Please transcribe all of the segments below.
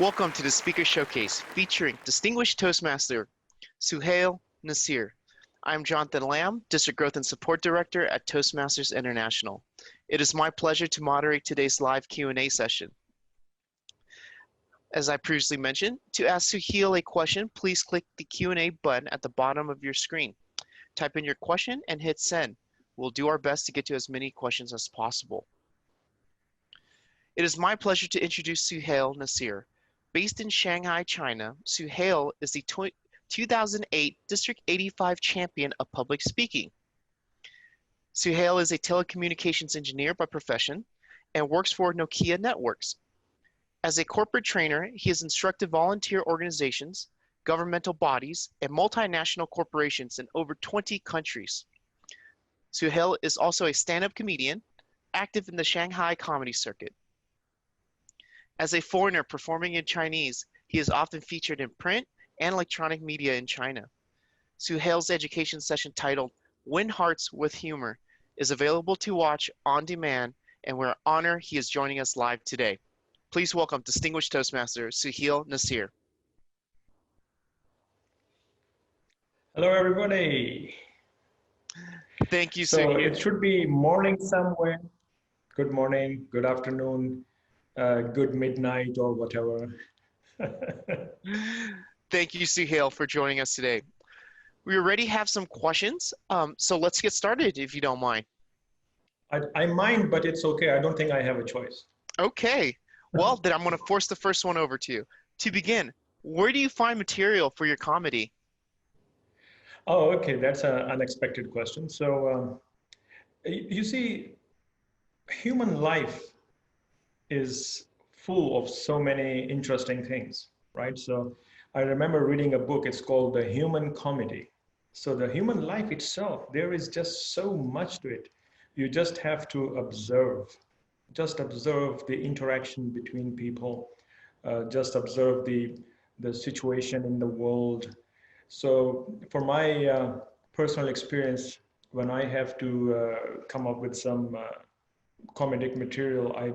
Welcome to the Speaker Showcase featuring distinguished Toastmaster Suhail Nasir. I'm Jonathan Lamb, District Growth and Support Director at Toastmasters International. It is my pleasure to moderate today's live Q&A session. As I previously mentioned, to ask Suhail a question, please click the Q&A button at the bottom of your screen. Type in your question and hit send. We'll do our best to get to as many questions as possible. It is my pleasure to introduce Suhail Nasir. Based in Shanghai, China, Suhail is the 2008 District 85 champion of public speaking. Suhail is a telecommunications engineer by profession and works for Nokia Networks. As a corporate trainer, he has instructed volunteer organizations, governmental bodies, and multinational corporations in over 20 countries. Suhail is also a stand-up comedian, active in the Shanghai comedy circuit. As a foreigner performing in Chinese, he is often featured in print and electronic media in China. Suhail's education session titled Win Hearts with Humor is available to watch on demand, and we're honored he is joining us live today. Please welcome distinguished Toastmaster Suhail Nasir. Hello, everybody. Thank you, So Suhail. it should be morning somewhere. Good morning, good afternoon, good midnight, or whatever. Thank you, Suhail, for joining us today. We already have some questions, so let's get started if you don't mind. I mind, but it's okay. I don't think I have a choice. Okay. Well, then I'm going to force the first one over to you. To begin, where do you find material for your comedy? Oh, okay. That's an unexpected question. So you see, human life is full of so many interesting things, right? So I remember reading a book, it's called The Human Comedy. So the human life itself, there is just so much to it. You just have to just observe the interaction between people, just observe the situation in the world. So for my personal experience, when I have to come up with some comedic material, I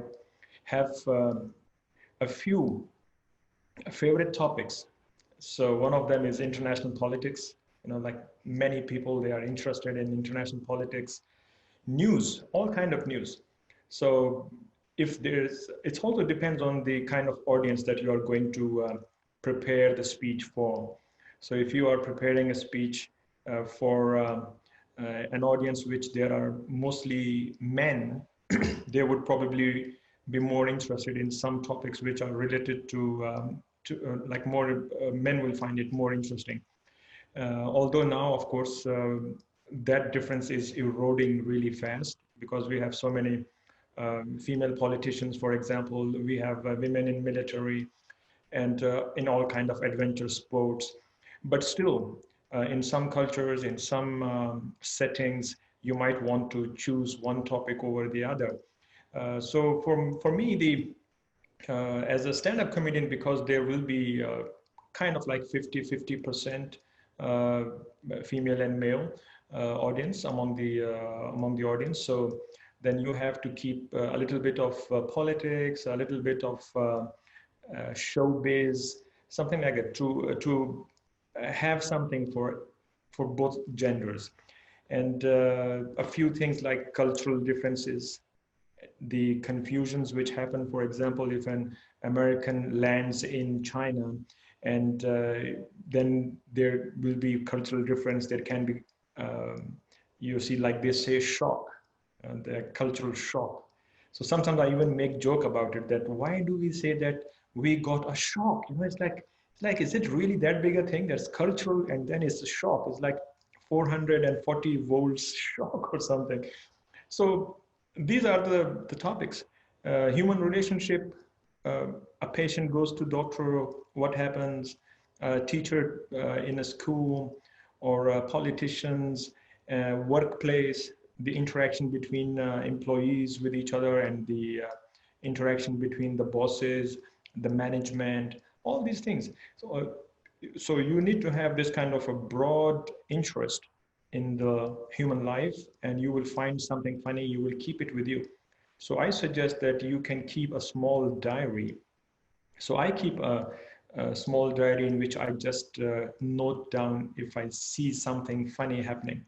have a few favorite topics. So one of them is international politics. You know, like many people, they are interested in international politics, news, all kind of news. So if it also depends on the kind of audience that you are going to prepare the speech for. So if you are preparing a speech for an audience which there are mostly men, they would probably be more interested in some topics which are related to like more men will find it more interesting. Although now, of course, that difference is eroding really fast because we have so many female politicians, for example. We have women in military and in all kind of adventure sports. But still, in some cultures, in some settings, you might want to choose one topic over the other. So for me, as a stand-up comedian, because there will be kind of like 50-50% female and male audience among the audience. So then you have to keep a little bit of politics, a little bit of showbiz, something like that to have something for both genders, and a few things like cultural differences, the confusions which happen. For example, if an American lands in China and then there will be cultural difference, there can be, you see, like they say, shock, the cultural shock. So sometimes I even make joke about it, that why do we say that we got a shock? You know, it's like, is it really that big a thing? That's cultural, and then it's a shock. It's like 440 volts shock or something. So these are the topics. Human relationship, a patient goes to doctor, what happens, a teacher in a school, or politicians, workplace, the interaction between employees with each other, and the interaction between the bosses, the management, all these things. So you need to have this kind of a broad interest in the human life, and you will find something funny, you will keep it with you. So I suggest that you can keep a small diary So I keep a small diary in which I just note down if I see something funny happening.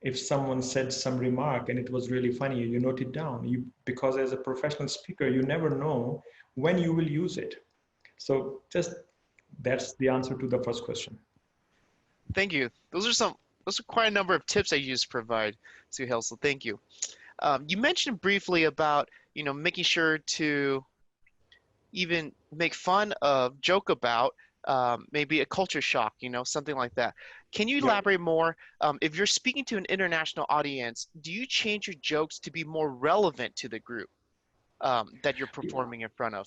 If someone said some remark and it was really funny, you note it down. Because as a professional speaker, you never know when you will use it. So just that's the answer to the first question. Thank you. Those are quite a number of tips that you just provide, Suhail. So thank you. You mentioned briefly about, making sure to even make fun of, joke about maybe a culture shock, something like that. Can you Yeah. elaborate more? If you're speaking to an international audience, do you change your jokes to be more relevant to the group that you're performing in front of?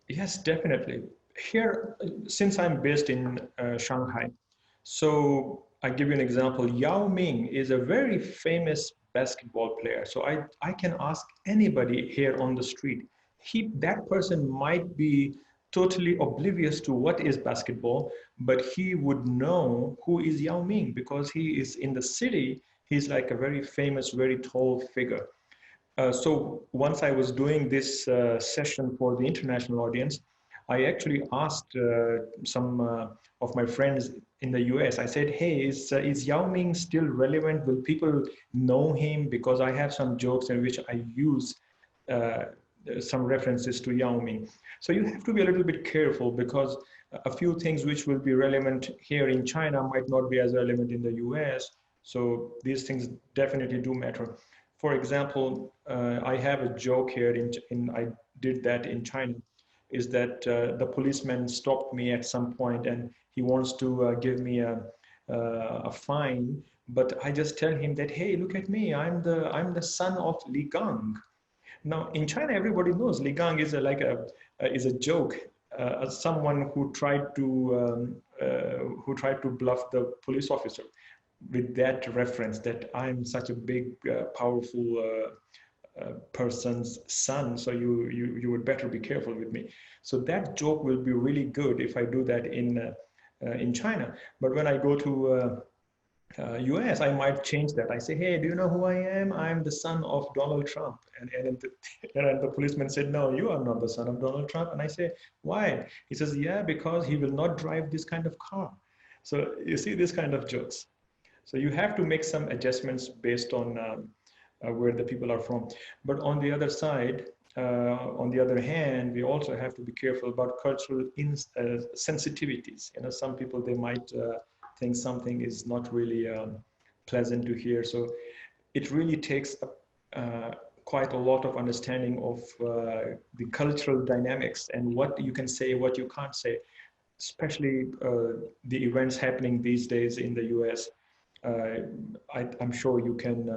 Yes, definitely. Here, since I'm based in Shanghai, so I give you an example. Yao Ming is a very famous basketball player. So I can ask anybody here on the street. That person might be totally oblivious to what is basketball, but he would know who is Yao Ming because he is in the city. He's like a very famous, very tall figure. So once I was doing this session for the international audience, I actually asked some of my friends in the US. I said, "Hey, is Yao Ming still relevant? Will people know him?" Because I have some jokes in which I use uh, some references to Yao Ming. So you have to be a little bit careful because a few things which will be relevant here in China might not be as relevant in the US. So these things definitely do matter. For example, I have a joke here I did that in China, is that the policeman stopped me at some point and he wants to give me a fine, but I just tell him that, hey, look at me, I'm the son of Li Gang. Now in China, everybody knows Li Gang is a joke, someone who tried to bluff the police officer with that reference that I'm such a big, powerful person's son, so you would better be careful with me. So that joke will be really good if I do that in China. But when I go to US, I might change that. I say, hey, do you know who I am? I'm the son of Donald Trump. And the policeman said, no, you are not the son of Donald Trump. And I say, why? He says, yeah, because he will not drive this kind of car. So you see this kind of jokes. So you have to make some adjustments based on where the people are from. But on the other side, on the other hand, we also have to be careful about cultural sensitivities. Some people, they might think something is not really pleasant to hear. So it really takes quite a lot of understanding of the cultural dynamics and what you can say, what you can't say, especially the events happening these days in the US. uh, I'm sure you can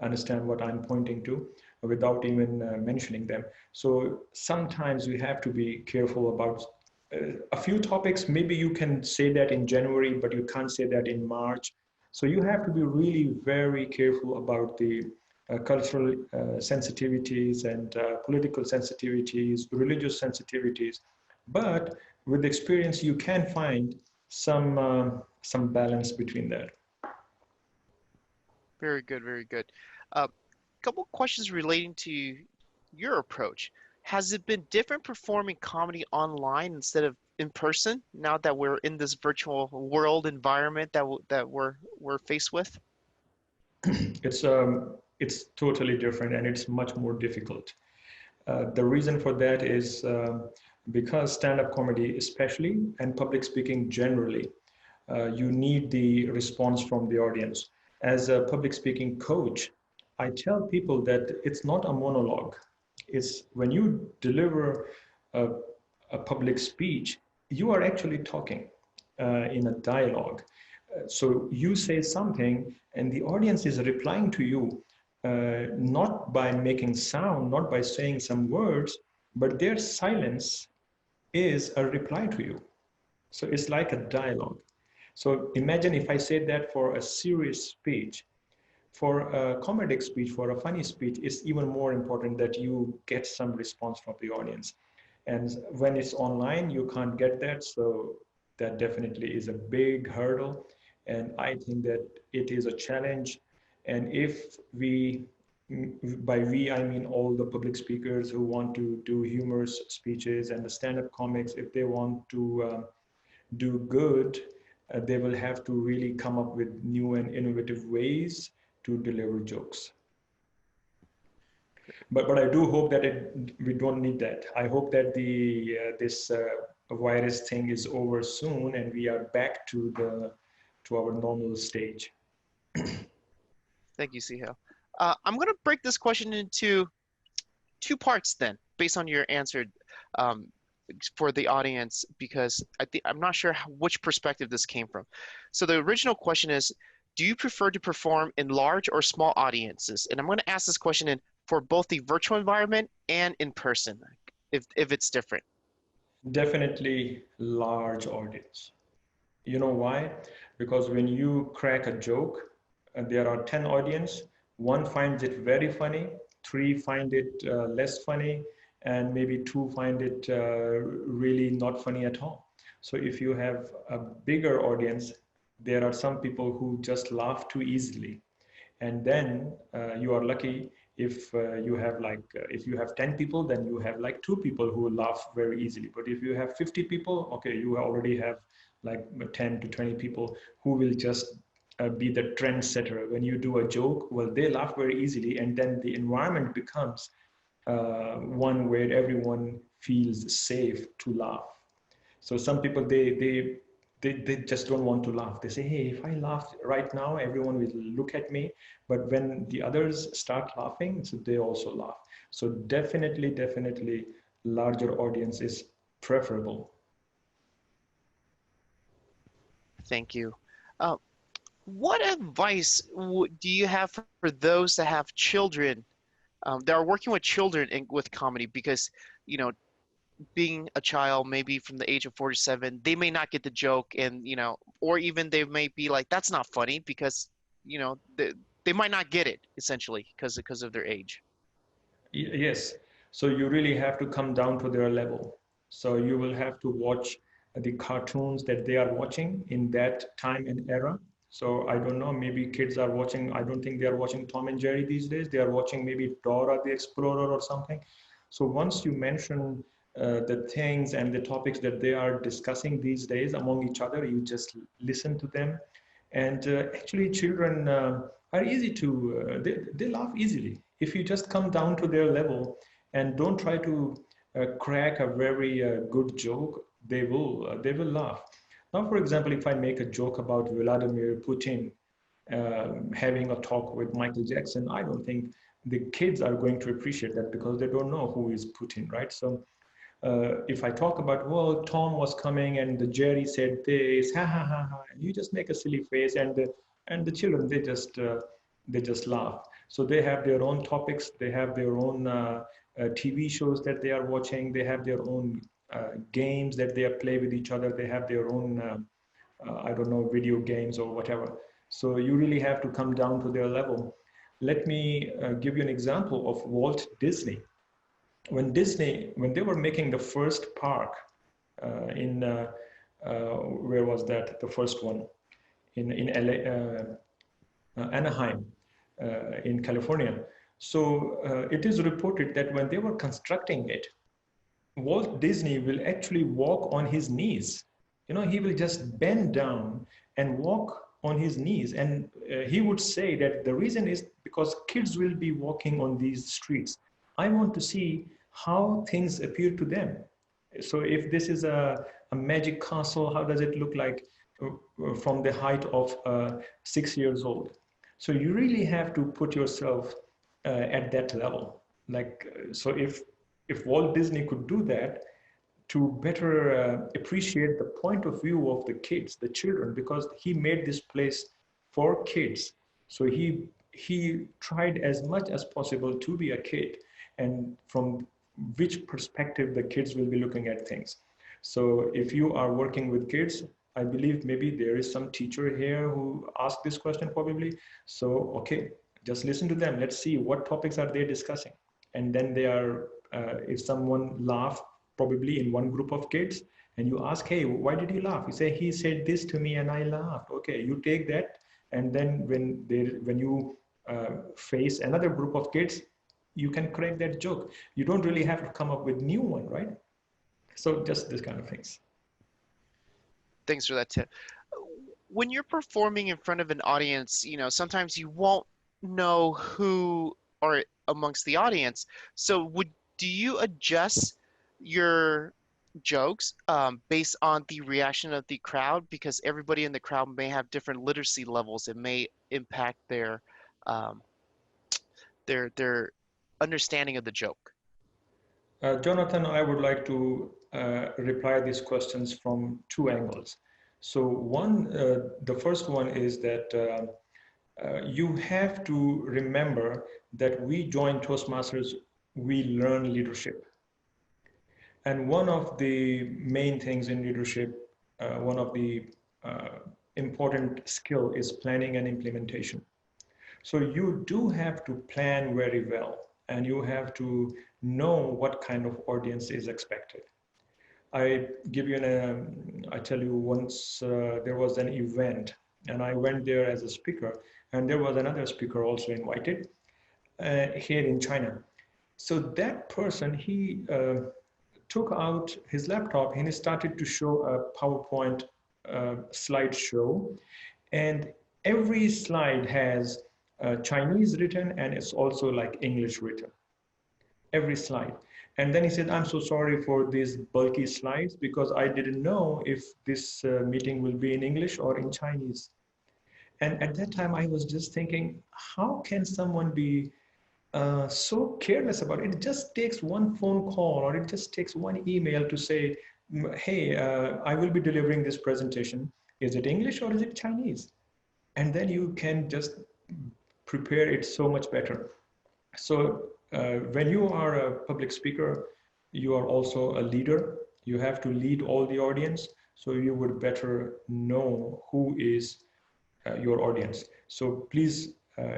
understand what I'm pointing to without even mentioning them. So sometimes we have to be careful about a few topics. Maybe you can say that in January, but you can't say that in March. So you have to be really very careful about the cultural sensitivities and political sensitivities, religious sensitivities. But with experience, you can find some balance between that. Very good, very good. Couple questions relating to your approach. Has it been different performing comedy online instead of in person now that we're in this virtual world environment that we're faced with? It's totally different and it's much more difficult. The reason for that is because stand-up comedy, especially, and public speaking generally, you need the response from the audience. As a public speaking coach, I tell people that it's not a monologue. It's when you deliver a, a public speech, you are actually talking in a dialogue. So you say something and the audience is replying to you, not by making sound, not by saying some words, but their silence is a reply to you. So it's like a dialogue. So imagine if I said that for a serious speech. For a comedic speech, for a funny speech, it's even more important that you get some response from the audience. And when it's online, you can't get that. So that definitely is a big hurdle. And I think that it is a challenge. And if we by we, I mean all the public speakers who want to do humorous speeches, and the stand-up comics, if they want to do good, they will have to really come up with new and innovative ways to deliver jokes. But I do hope that we don't need that. I hope that this virus thing is over soon and we are back to our normal stage. Thank you, Suhail. I'm going to break this question into two parts then, based on your answer um, for the audience, because I'm not sure which perspective this came from. So the original question is, do you prefer to perform in large or small audiences? And I'm going to ask this question for both the virtual environment and in person, if it's different. Definitely large audience. You know why? Because when you crack a joke, and there are 10 audience, one finds it very funny, three find it less funny, and maybe two find it really not funny at all. So if you have a bigger audience, there are some people who just laugh too easily. And then you are lucky if you have if you have 10 people, then you have like two people who laugh very easily. But if you have 50 people, okay, you already have like 10 to 20 people who will just be the trendsetter. When you do a joke, well, they laugh very easily, and then the environment becomes one where everyone feels safe to laugh. So some people, they just don't want to laugh. They say, hey, if I laugh right now, everyone will look at me. But when the others start laughing, so they also laugh. So definitely larger audience is preferable. Thank you. What advice do you have for those that have children that are working with children with comedy? Because, you know, being a child, maybe from the age of 47, they may not get the joke, and or even they may be like, that's not funny, because they might not get it, essentially, because of their age. Yes, so you really have to come down to their level. So you will have to watch the cartoons that they are watching in that time and era. So I don't know, maybe kids are watching, I don't think they are watching Tom and Jerry these days. They are watching maybe Dora the Explorer or something. So once you mention the things and the topics that they are discussing these days among each other, you just listen to them. And actually, children are easy to, they laugh easily. If you just come down to their level and don't try to crack a very good joke, they will laugh. Now, for example, if I make a joke about Vladimir Putin having a talk with Michael Jackson, I don't think the kids are going to appreciate that because they don't know who is Putin, right? So if I talk about, well, Tom was coming and the Jerry said this, ha ha ha ha, and you just make a silly face, and the children, they just laugh. So they have their own topics, they have their own TV shows that they are watching, they have their own games that they play with each other, they have their own I don't know, video games or whatever. So you really have to come down to their level. Let me give you an example of Walt Disney. When they were making the first park in where was that? The first one in LA, Anaheim, in California. So it is reported that when they were constructing it, Walt Disney will actually walk on his knees. You know, he will just bend down and walk on his knees. And he would say that the reason is because kids will be walking on these streets. I want to see how things appear to them. So if this is a magic castle, how does it look like from the height of 6 years old? So you really have to put yourself at that level. Like, so if Walt Disney could do that, to better appreciate the point of view of the kids, the children, because he made this place for kids. So he tried as much as possible to be a kid, and from which perspective the kids will be looking at things. So if you are working with kids, I believe maybe there is some teacher here who asked this question probably. So, okay, just listen to them. Let's see what topics are they discussing. And then they are, if someone laughs, probably in one group of kids, and you ask, hey, why did you laugh? You say, he said this to me and I laughed. Okay, you take that, and then when you face another group of kids, you can correct that joke. You don't really have to come up with new one, right? So just this kind of things. Thanks for that tip. When you're performing in front of an audience, sometimes you won't know who are amongst the audience. So do you adjust your jokes based on the reaction of the crowd? Because everybody in the crowd may have different literacy levels. It may impact um, their understanding of the joke. Jonathan, I would like to reply these questions from two angles. So the first one is that you have to remember that we join Toastmasters, we learn leadership. And one of the main things in leadership, one of the important skill is planning and implementation. So you do have to plan very well, and you have to know what kind of audience is expected. I give you I tell you once there was an event, and I went there as a speaker, and there was another speaker also invited here in China. So that person, he took out his laptop and he started to show a PowerPoint slideshow, and every slide has Chinese written and it's also like English written, every slide. And then he said, I'm so sorry for these bulky slides because I didn't know if this meeting will be in English or in Chinese. And at that time, I was just thinking, how can someone be so careless about it? It just takes one phone call or it just takes one email to say, hey, I will be delivering this presentation. Is it English or is it Chinese? And then you can just prepare it so much better. So when you are a public speaker, you are also a leader. You have to lead all the audience. So you would better know who is your audience. So please,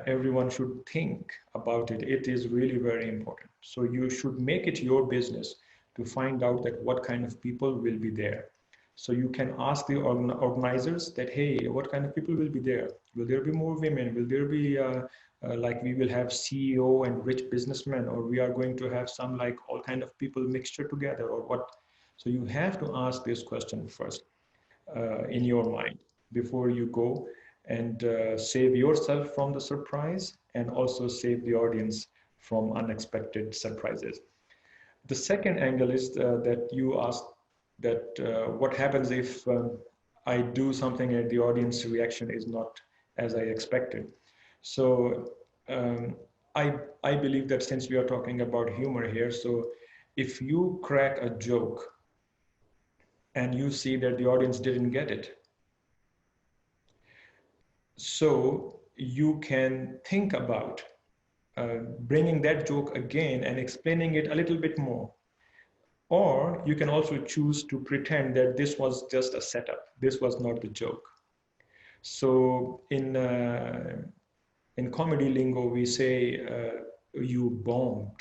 everyone should think about it. It is really very important. So you should make it your business to find out that what kind of people will be there. So you can ask the organizers that, hey, what kind of people will be there? Will there be more women? Will there be like we will have CEO and rich businessmen, or we are going to have some like all kind of people mixture together, or what? So you have to ask this question first in your mind before you go, and save yourself from the surprise and also save the audience from unexpected surprises. The second angle is that you asked that what happens if I do something and the audience reaction is not as I expected. So I believe that since we are talking about humor here, so if you crack a joke and you see that the audience didn't get it, so you can think about bringing that joke again and explaining it a little bit more. Or you can also choose to pretend that this was just a setup. This was not the joke. So in comedy lingo, we say you bombed.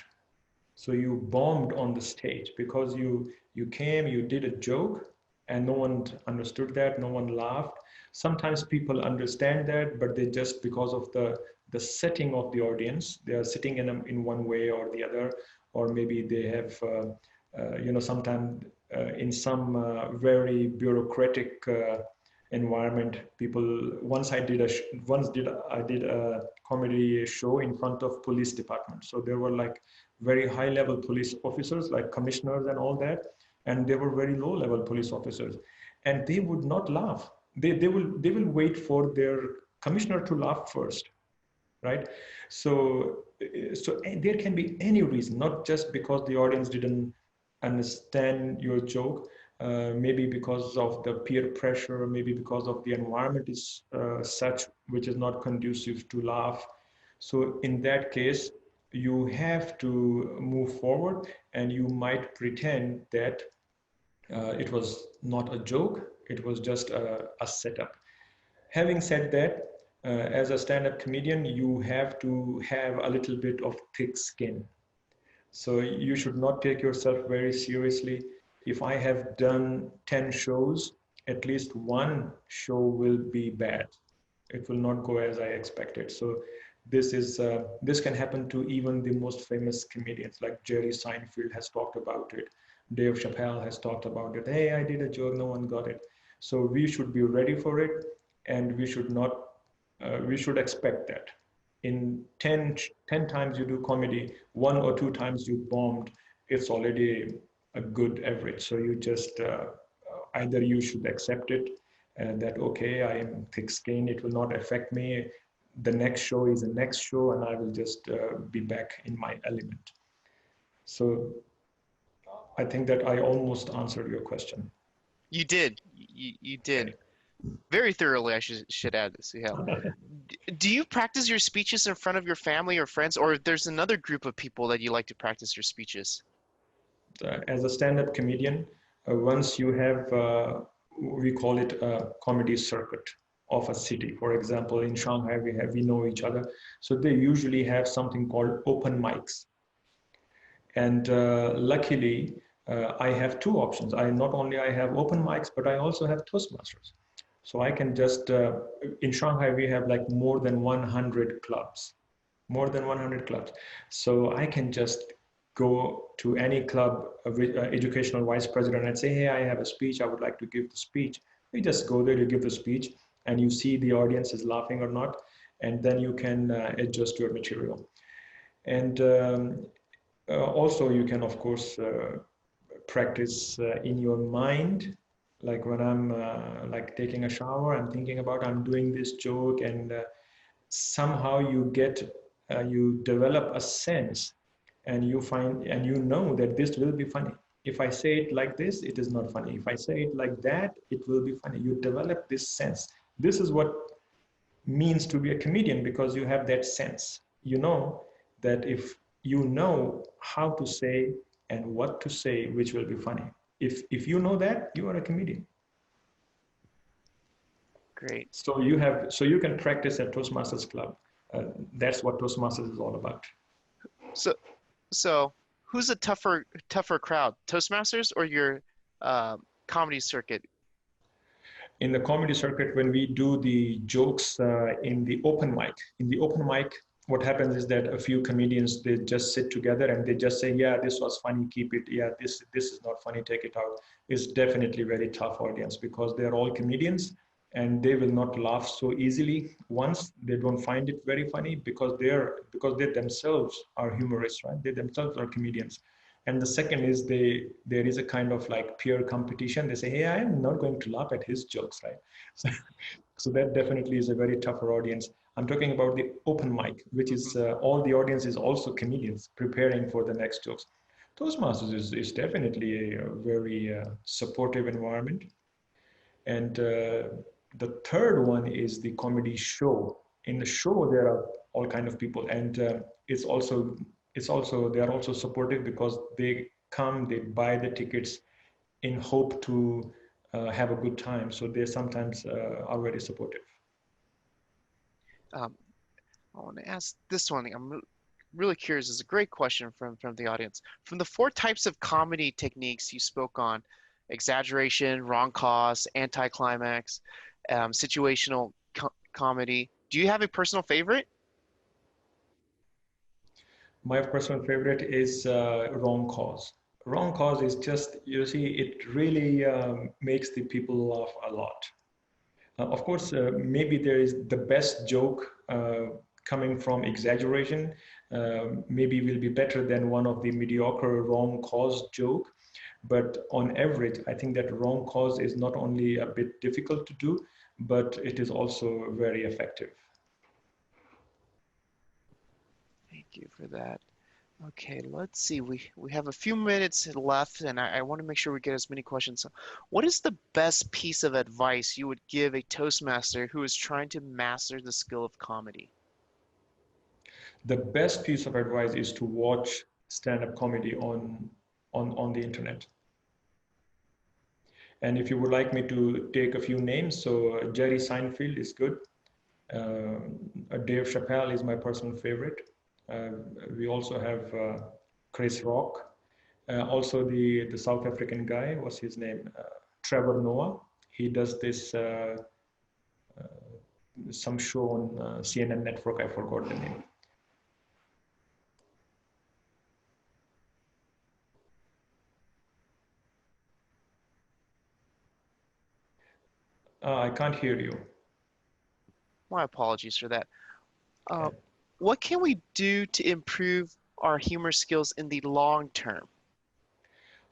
So you bombed on the stage because you came, you did a joke, and no one understood that, no one laughed. Sometimes people understand that, but they just, because of the setting of the audience, they are sitting in one way or the other, or maybe they have, sometimes in some very bureaucratic environment, people. Once I did a comedy show in front of police department. So there were like very high level police officers, like commissioners and all that, and they were very low level police officers, and they would not laugh. They will wait for their commissioner to laugh first, right? So there can be any reason, not just because the audience didn't understand your joke, maybe because of the peer pressure, maybe because of the environment is such which is not conducive to laugh. So in that case, you have to move forward and you might pretend that it was not a joke, it was just a setup. Having said that, as a stand-up comedian, you have to have a little bit of thick skin. So you should not take yourself very seriously. If I have done 10 shows, at least one show will be bad. It will not go as I expected. So This can happen to even the most famous comedians, like Jerry Seinfeld has talked about it. Dave Chappelle has talked about it. Hey, I did a joke, no one got it. So we should be ready for it, and we should not. We should expect that. In 10 times you do comedy, 1 or 2 times you bombed, it's already a good average. So you just either you should accept it, that okay, I am thick-skinned, it will not affect me. The next show is the next show, and I will just be back in my element. So I think that I almost answered your question. You did. You did. Okay. Very thoroughly, I should add this. Yeah. Do you practice your speeches in front of your family or friends, or there's another group of people that you like to practice your speeches? As a stand-up comedian, once you have, we call it a comedy circuit of a city. For example, in Shanghai, we know each other. So they usually have something called open mics. And luckily, I have two options. Not only I have open mics, but I also have Toastmasters. So I can just, in Shanghai, we have like more than 100 clubs, more than 100 clubs. So I can just go to any club, educational vice president, and say, hey, I have a speech, I would like to give the speech. You just go there to give the speech, and you see the audience is laughing or not, and then you can adjust your material. And also you can, of course, practice in your mind. Like when I'm like taking a shower, I'm thinking about I'm doing this joke, and somehow you develop a sense, and you find and you know that this will be funny. If I say it like this, it is not funny. If I say it like that, it will be funny. You develop this sense. This is what means to be a comedian, because you have that sense. You know that if you know how to say and what to say, which will be funny. If you know that, you are a comedian. Great. So you can practice at Toastmasters Club. That's what Toastmasters is all about. So who's a tougher crowd, Toastmasters or your comedy circuit? In the comedy circuit, when we do the jokes in the open mic, what happens is that a few comedians, they just sit together and they just say, yeah, this was funny, keep it. Yeah, this is not funny, take it out. It's definitely very tough audience, because they're all comedians, and they will not laugh so easily once they don't find it very funny, because they themselves are humorists, right? They themselves are comedians. And the second is there is a kind of like peer competition. They say, hey, I am not going to laugh at his jokes, right? So that definitely is a very tougher audience. I'm talking about the open mic, which is all the audience is also comedians preparing for the next jokes. Toastmasters is definitely a very supportive environment. And the third one is the comedy show. In the show, there are all kind of people, and it's also they are also supportive, because they buy the tickets in hope to have a good time. So they sometimes are very supportive. Um, I want to ask this one. I'm really curious. It's a great question from the audience. From the 4 types of comedy techniques you spoke on, exaggeration, wrong cause, anticlimax, situational comedy, do you have a personal favorite? My personal favorite is wrong cause. Wrong cause is just, you see, it really makes the people laugh a lot. Of course, maybe there is the best joke coming from exaggeration, maybe will be better than one of the mediocre wrong cause joke. But on average, I think that wrong cause is not only a bit difficult to do, but it is also very effective. Thank you for that. Okay, let's see. We have a few minutes left, and I want to make sure we get as many questions. So, what is the best piece of advice you would give a Toastmaster who is trying to master the skill of comedy? The best piece of advice is to watch stand-up comedy on the internet. And if you would like me to take a few names, so Jerry Seinfeld is good. Dave Chappelle is my personal favorite. We also have Chris Rock. Also the South African guy, what's his name? Trevor Noah. He does this some show on CNN network. I forgot the name. I can't hear you. My apologies for that. Uh, Okay. what can we do to improve our humor skills in the long term?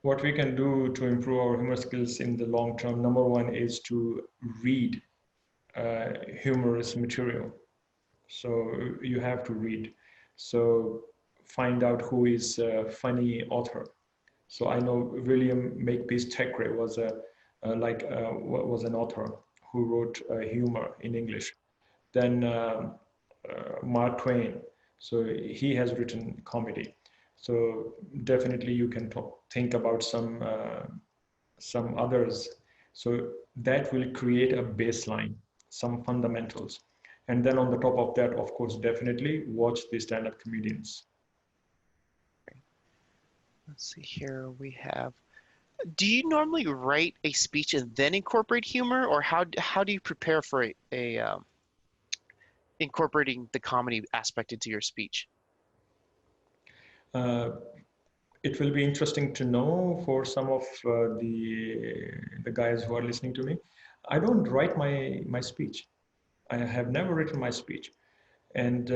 What we can do to improve our humor skills in the long term, number one is to read humorous material. So you have to read. So find out who is a funny author. So I know William Makepeace Thackeray was was an author who wrote humor in English. Then Mark Twain. So he has written comedy. So definitely you can think about some others. So that will create a baseline, some fundamentals. And then on the top of that, of course, definitely watch the stand-up comedians. Let's see here. We have. Do you normally write a speech and then incorporate humor, or how do you prepare for incorporating the comedy aspect into your speech? Uh, it will be interesting to know for some of the guys who are listening to me. I don't write my speech. I have never written my speech, and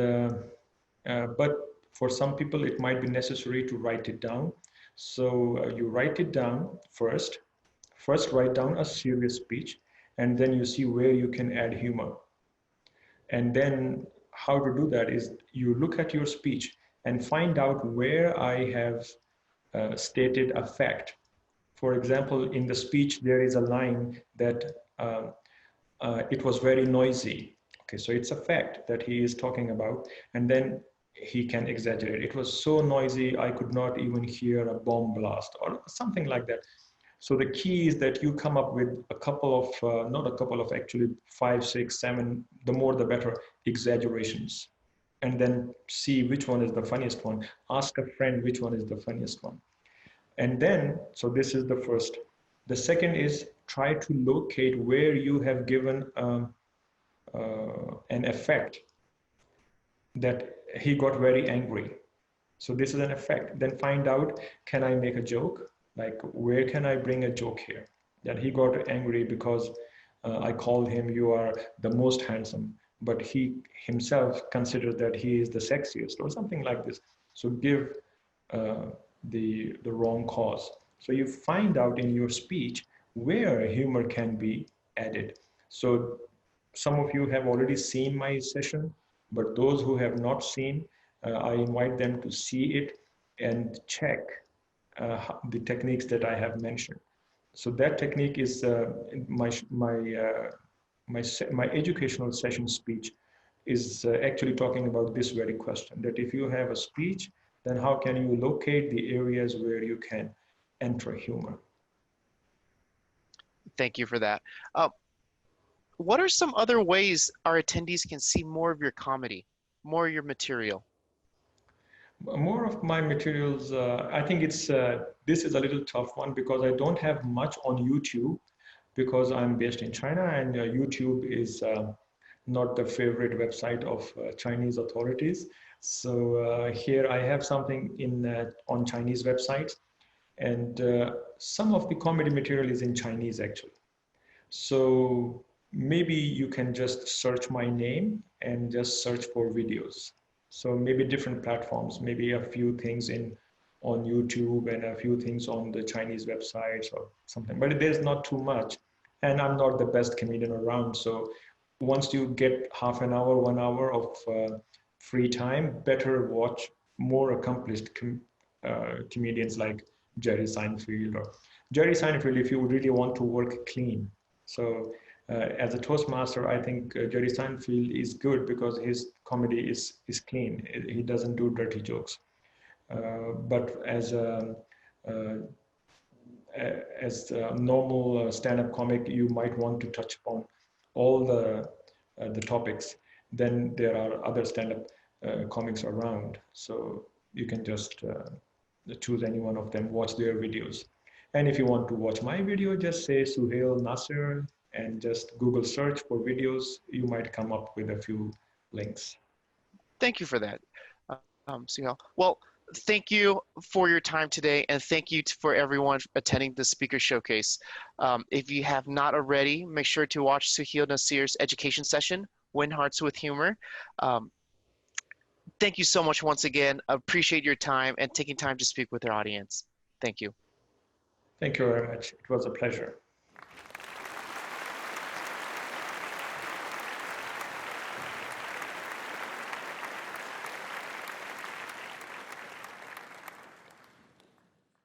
but for some people it might be necessary to write it down. So you write it down first. First, write down a serious speech, and then you see where you can add humor. And then how to do that is you look at your speech and find out where I have stated a fact. For example, in the speech, there is a line that it was very noisy. Okay, so it's a fact that he is talking about, and then he can exaggerate. It was so noisy, I could not even hear a bomb blast or something like that. So the key is that you come up with a couple of, not a couple of, actually 5, 6, 7, the more the better, exaggerations. And then see which one is the funniest one. Ask a friend which one is the funniest one. And then, so this is the first. The second is try to locate where you have given an effect that he got very angry. So this is an effect. Then find out, can I make a joke? Like, where can I bring a joke here? That he got angry because I called him, you are the most handsome, but he himself considers that he is the sexiest or something like this. So give uh, the wrong cause. So you find out in your speech where humor can be added. So some of you have already seen my session, but those who have not seen, I invite them to see it and check the techniques that I have mentioned. So that technique is my educational session speech is actually talking about this very question, that if you have a speech, then how can you locate the areas where you can enter humor? Thank you for that. Uh, what are some other ways our attendees can see more of your comedy, more of your material? More of my materials, I think this is a little tough one because I don't have much on YouTube because I'm based in China and YouTube is not the favorite website of Chinese authorities. So here I have something on Chinese websites, and some of the comedy material is in Chinese actually. So maybe you can just search my name and just search for videos. So maybe different platforms, maybe a few things on YouTube and a few things on the Chinese websites or something, but there's not too much. And I'm not the best comedian around. So once you get half an hour, 1 hour of free time, better watch more accomplished comedians like Jerry Seinfeld or Jerry Seinfeld if you really want to work clean. So as a Toastmaster, I think Jerry Seinfeld is good because his comedy is clean. He doesn't do dirty jokes. But uh, as a normal stand-up comic, you might want to touch upon all the topics. Then there are other stand-up comics around, so you can just choose any one of them, watch their videos. And if you want to watch my video, just say Suhail Nasir, and just Google search for videos, you might come up with a few links. Thank you for that, Suhail. Well, thank you for your time today, and thank you for everyone attending the speaker showcase. If you have not already, make sure to watch Suhail Nasir's education session, Win Hearts with Humor. Um, Thank you so much once again. I appreciate your time and taking time to speak with our audience. Thank you. Thank you very much. It was a pleasure.